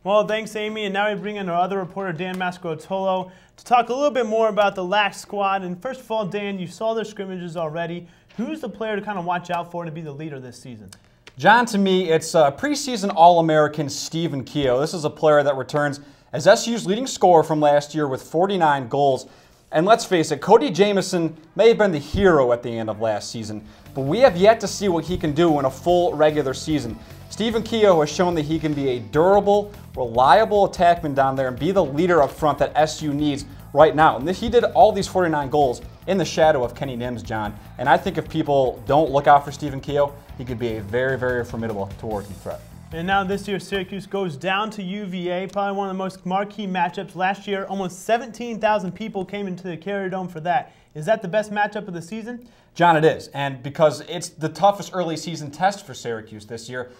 Well, thanks, Amy. And now we bring in our other reporter, Dan Moscaritolo, to talk a little bit more about the Lax squad. And first of all, Dan, you saw their scrimmages already. Who's the player to kind of watch out for to be the leader this season? John, to me, it's preseason All-American Stephen Keogh. This is a player that returns as SU's leading scorer from last year with 49 goals. And let's face it, Cody Jamieson may have been the hero at the end of last season, but we have yet to see what he can do in a full regular season. Stephen Keogh has shown that he can be a durable, reliable attackman down there and be the leader up front that SU needs right now. And he did all these 49 goals in the shadow of Kenny Nims, John. And I think if people don't look out for Stephen Keogh, he could be a very, very formidable towards threat. And now this year, Syracuse goes down to UVA, probably one of the most marquee matchups. Last year, almost 17,000 people came into the Carrier Dome for that. Is that the best matchup of the season? John, it is. And because it's the toughest early season test for Syracuse this year,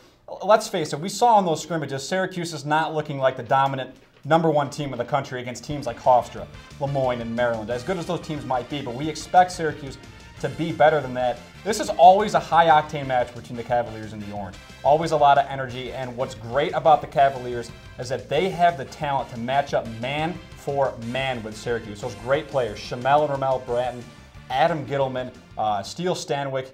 let's face it, we saw in those scrimmages, Syracuse is not looking like the dominant #1 team in the country against teams like Hofstra, Lemoyne, and Maryland. As good as those teams might be, but we expect Syracuse to be better than that. This is always a high-octane match between the Cavaliers and the Orange. Always a lot of energy, and what's great about the Cavaliers is that they have the talent to match up man for man with Syracuse. Those great players, Shamel and Ramel Bratton, Adam Gittleman, Steele Stanwyck,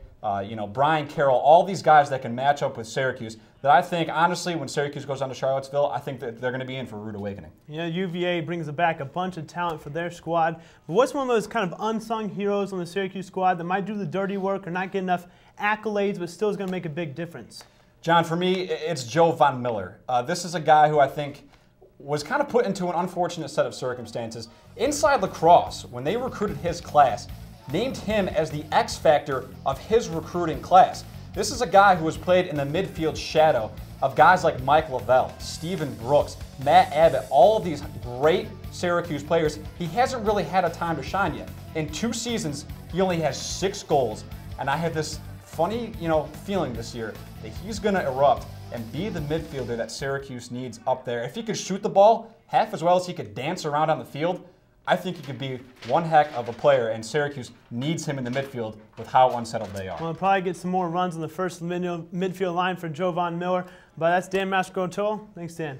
Brian Carroll, all these guys that can match up with Syracuse, that I think, honestly, when Syracuse goes down to Charlottesville, I think that they're going to be in for a rude awakening. Yeah, UVA brings back a bunch of talent for their squad. But what's one of those kind of unsung heroes on the Syracuse squad that might do the dirty work or not get enough accolades but still is going to make a big difference? John, for me, it's Joe Von Miller. This is a guy who I think was kind of put into an unfortunate set of circumstances. Inside Lacrosse, when they recruited his class, named him as the X factor of his recruiting class. This is a guy who has played in the midfield shadow of guys like Mike Lavelle, Stephen Brooks, Matt Abbott, all of these great Syracuse players. He hasn't really had a time to shine yet. In 2 seasons, he only has 6 goals, and I have this funny, feeling this year that he's going to erupt and be the midfielder that Syracuse needs up there. If he could shoot the ball half as well as he could dance around on the field, I think he could be one heck of a player, and Syracuse needs him in the midfield with how unsettled they are. Well, we'll probably get some more runs on the first midfield line for Joe Von Miller, but that's Dan Moscaritolo. Thanks, Dan.